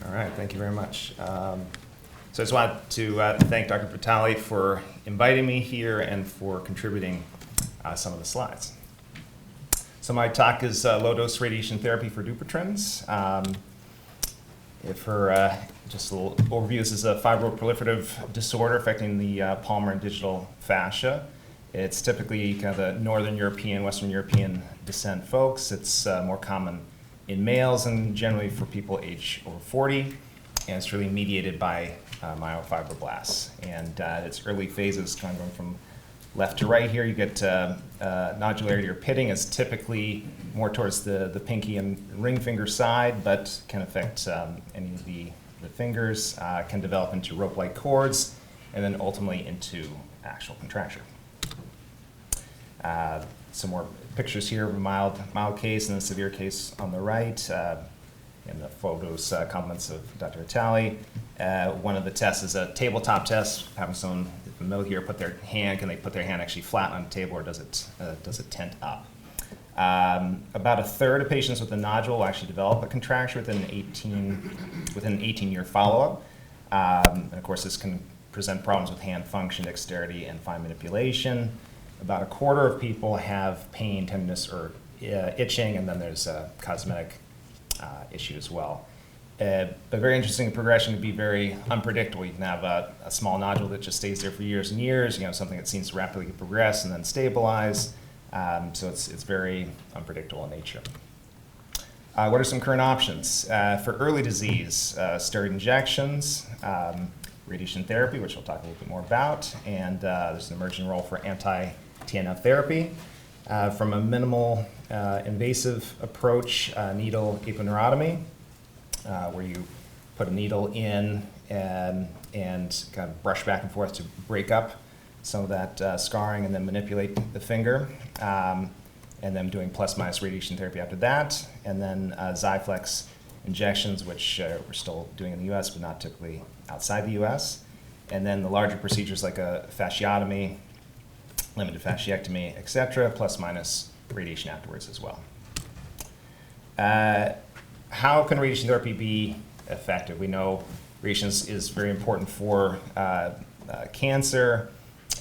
All right, thank you very much. So I just want to thank Dr. Vitale for inviting me here and for contributing some of the slides. So my talk is low-dose radiation therapy for Dupuytren's. Just a little overview, this is a fibroproliferative disorder affecting the palmar and digital fascia. It's typically kind of the Northern European, Western European descent folks. It's more common in males and generally for people age over 40. And it's really mediated by myofibroblasts. And its early phases, kind of going from left to right here, you get nodularity or pitting is typically more towards the pinky and ring finger side, but can affect any of the fingers, can develop into rope-like cords, and then ultimately into actual contracture. Some more pictures here of a mild case and a severe case on the right. And the photos compliments of Dr. Vitale. One of the tests is a tabletop test, having someone in the middle here put their hand, can they put their hand actually flat on the table, or does it tent up? About a third of patients with a nodule will actually develop a contracture within an 18-year follow-up. And of course, this can present problems with hand function, dexterity, and fine manipulation. About a quarter of people have pain, tenderness, or itching, and then there's a cosmetic issue as well. But very interesting, progression can be very unpredictable. You can have a small nodule that just stays there for years and years, something that seems to rapidly progress and then stabilize. So it's very unpredictable in nature. What are some current options? For early disease, steroid injections, radiation therapy, which I'll talk a little bit more about, and there's an emerging role for anti-TNF therapy. From a minimal invasive approach, needle aponeurotomy, where you put a needle in and kind of brush back and forth to break up some of that scarring and then manipulate the finger. And then doing plus-minus radiation therapy after that. And then Xiaflex injections, which we're still doing in the US, but not typically outside the US. And then the larger procedures like a fasciotomy, limited fasciectomy, et cetera, plus-minus radiation afterwards as well. How can radiation therapy be effective? We know radiation is very important for cancer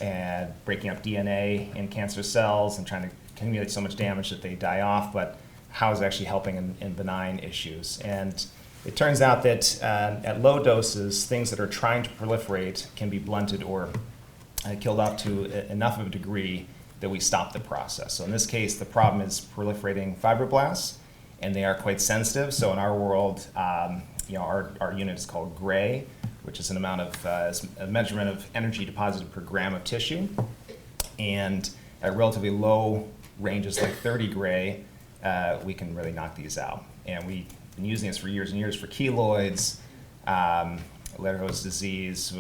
and breaking up DNA in cancer cells and trying to accumulate so much damage that they die off, but how is it actually helping in benign issues? And it turns out that at low doses, things that are trying to proliferate can be blunted or killed off to enough of a degree that we stop the process. So in this case, the problem is proliferating fibroblasts, and they are quite sensitive. So in our world, our unit is called gray, which is an amount of a measurement of energy deposited per gram of tissue. And at relatively low ranges like 30 gray, we can really knock these out. And we've been using this for years and years for keloids, Ledderhose disease,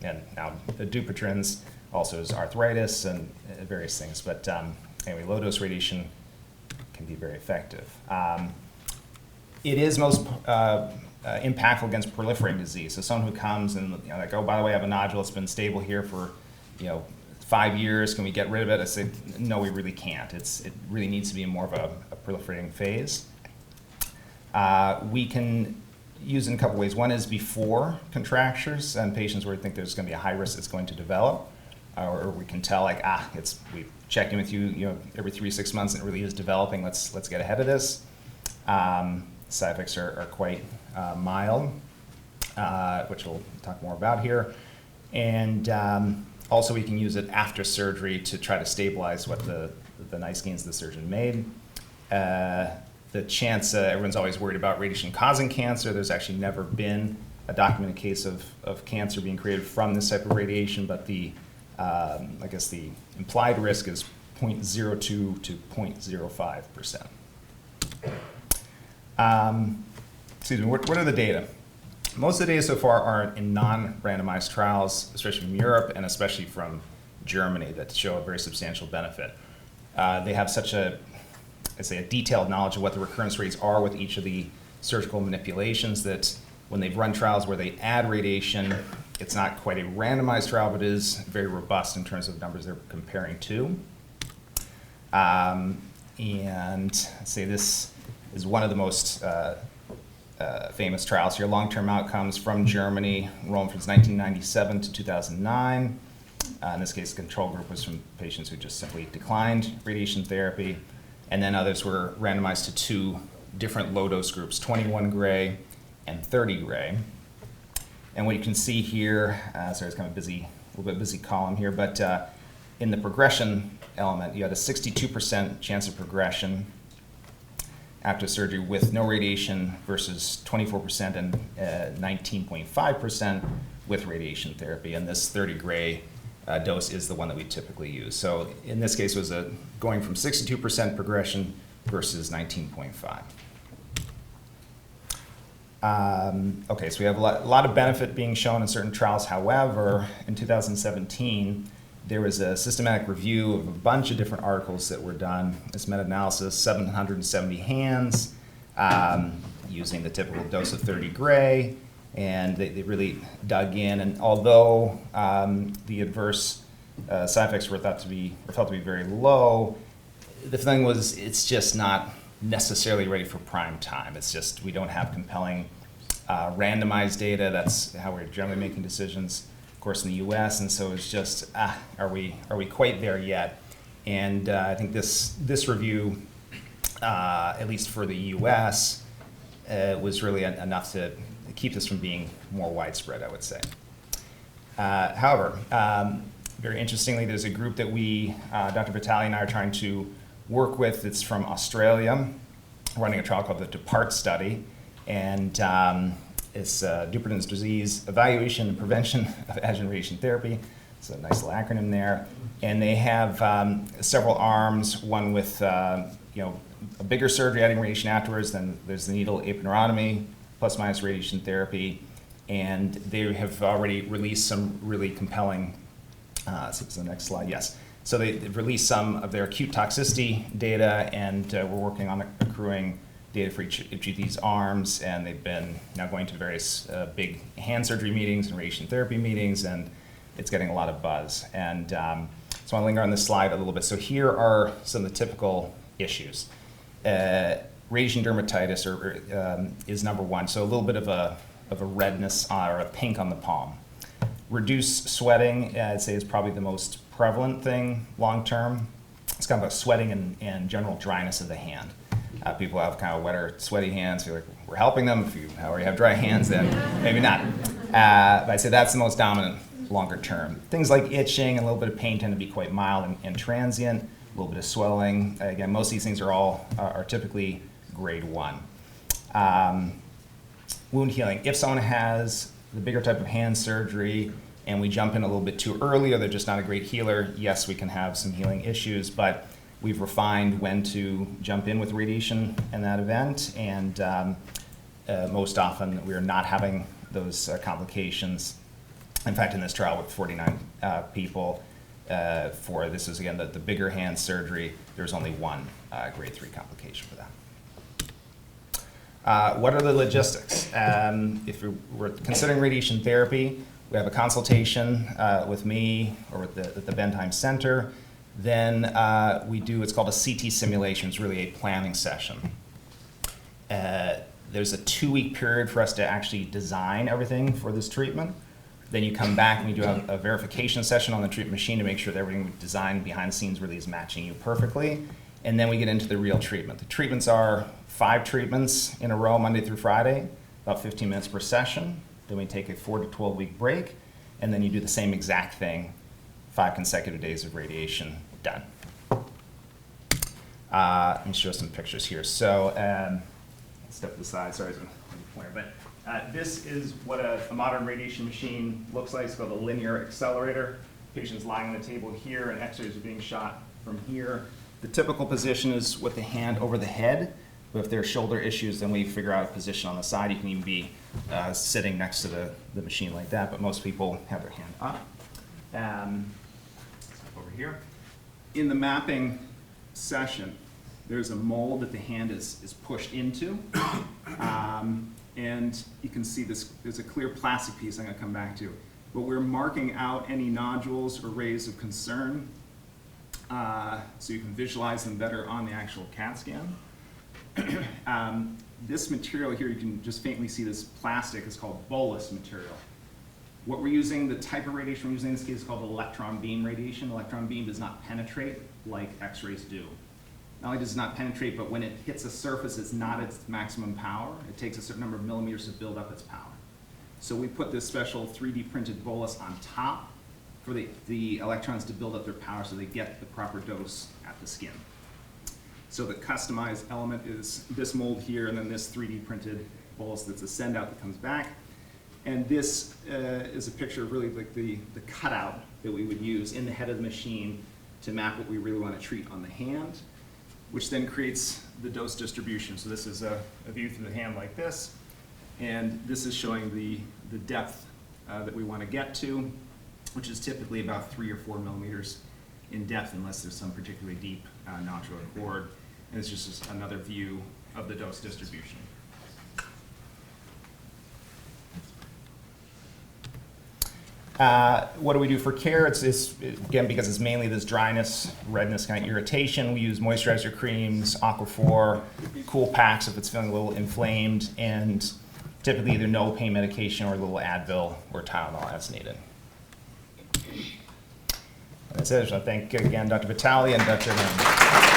and now the Dupuytren's, also is arthritis and various things. But anyway, low-dose radiation can be very effective. It is most impactful against proliferating disease. So someone who comes and like, oh, by the way, I have a nodule, it's been stable here for 5 years, can we get rid of it? I say, no, we really can't. It really needs to be in more of a proliferating phase. We can use it in a couple ways. One is before contractures and patients where we think there's going to be a high risk it's going to develop, or we can tell like, we've checked in with you, every 3 to 6 months and it really is developing. Let's get ahead of this. Side effects are quite mild, which we'll talk more about here. And also we can use it after surgery to try to stabilize what the nice gains the surgeon made. The chance, everyone's always worried about radiation causing cancer. There's actually never been a documented case of cancer being created from this type of radiation, but I guess the implied risk is 0.02 to 0.05%. Excuse me, what are the data? Most of the data so far are in non-randomized trials, especially from Europe and especially from Germany, that show a very substantial benefit. They have such a detailed knowledge of what the recurrence rates are with each of the surgical manipulations that when they've run trials where they add radiation, it's not quite a randomized trial, but it is very robust in terms of numbers they're comparing to. And let's say this is one of the most famous trials here, long-term outcomes from Germany, enrollment from 1997 to 2009. In this case, the control group was from patients who just simply declined radiation therapy. And then others were randomized to 2 different low-dose groups, 21 gray and 30 gray. And what you can see here, sorry, it's kind of a little bit busy column here, but in the progression element, you had a 62% chance of progression after surgery with no radiation versus 24% and 19.5% with radiation therapy. And this 30 gray dose is the one that we typically use. So in this case, it was going from 62% progression versus 19.5. Okay, so we have a lot of benefit being shown in certain trials. However, in 2017, there was a systematic review of a bunch of different articles that were done. This meta-analysis, 770 hands, using the typical dose of 30 gray, and they really dug in. And although the adverse side effects were felt to be very low, the thing was it's just not necessarily ready for prime time. It's just we don't have compelling randomized data. That's how we're generally making decisions, of course, in the U.S. And so it's just, are we quite there yet? And I think this review, at least for the U.S., was really enough to keep this from being more widespread, I would say. However, very interestingly, there's a group that Dr. Vitale and I are trying to work with. It's from Australia, running a trial called the Dupuytren study, and it's Dupuytren's disease evaluation and prevention of adjuvant radiation therapy. It's a nice little acronym there, and they have several arms. One with a bigger surgery, adding radiation afterwards. Then there's the needle aponeurotomy plus minus radiation therapy, and they have already released some really compelling. So the next slide, yes. So they've released some of their acute toxicity data, and we're working on accruing data for each of these arms, and they've been now going to various big hand surgery meetings and radiation therapy meetings, and it's getting a lot of buzz. And so I want to linger on this slide a little bit. So here are some of the typical issues. Radiation dermatitis is number one, so a little bit of a redness or a pink on the palm. Reduced sweating, I'd say, is probably the most prevalent thing long term. It's kind of a sweating and general dryness of the hand. People have kind of wetter, sweaty hands. Feel like we're helping them. If you already have dry hands, then maybe not. But I'd say that's the most dominant longer term. Things like itching and a little bit of pain tend to be quite mild and transient. A little bit of swelling. Again, most of these things are typically grade 1. Wound healing. If someone has the bigger type of hand surgery and we jump in a little bit too early, or they're just not a great healer, yes, we can have some healing issues, but we've refined when to jump in with radiation in that event, and most often we are not having those complications. In fact, in this trial with 49 people, this is again the bigger hand surgery, there's only one grade 3 complication for that. What are the logistics? If we're considering radiation therapy, we have a consultation with me or with the Bentheim Center. Then we do what's called a CT simulation. It's really a planning session. There's a 2-week period for us to actually design everything for this treatment. Then you come back and we do a verification session on the treatment machine to make sure that everything we designed behind the scenes really is matching you perfectly. And then we get into the real treatment. The treatments are 5 treatments in a row, Monday through Friday, about 15 minutes per session. Then we take a 4 to 12 week break, and then you do the same exact thing, 5 consecutive days of radiation, done. Let me show some pictures here. So, step to the side, sorry, there's a pointer, but this is what a modern radiation machine looks like. It's called a linear accelerator. Patient's lying on the table here, and x-rays are being shot from here. The typical position is with the hand over the head, but if there are shoulder issues, then we figure out a position on the side. You can even be sitting next to the machine like that, but most people have their hand up. Over here. In the mapping session, there's a mold that the hand is pushed into, and you can see there's a clear plastic piece I'm going to come back to, but we're marking out any nodules or rays of concern so you can visualize them better on the actual CAT scan. this material here, you can just faintly see this plastic, is called bolus material. What we're using, the type of radiation we're using in this case is called electron beam radiation. Electron beam does not penetrate like X-rays do. Not only does it not penetrate, but when it hits a surface, it's not at its maximum power. It takes a certain number of millimeters to build up its power. So we put this special 3D printed bolus on top for the electrons to build up their power so they get the proper dose at the skin. So the customized element is this mold here, and then this 3D printed bolus that's a send out that comes back. And this is a picture of really like the cutout that we would use in the head of the machine to map what we really want to treat on the hand, which then creates the dose distribution. So this is a view through the hand like this, and this is showing the depth that we want to get to, which is typically about 3 or 4 millimeters in depth, unless there's some particularly deep notch or cord. And it's just another view of the dose distribution. What do we do for care? It's again, because it's mainly this dryness, redness, kind of irritation, we use moisturizer creams, Aquaphor, cool packs if it's feeling a little inflamed, and typically either no pain medication or a little Advil or Tylenol as needed. That's it. I thank again Dr. Vitale and Dr. Lynn.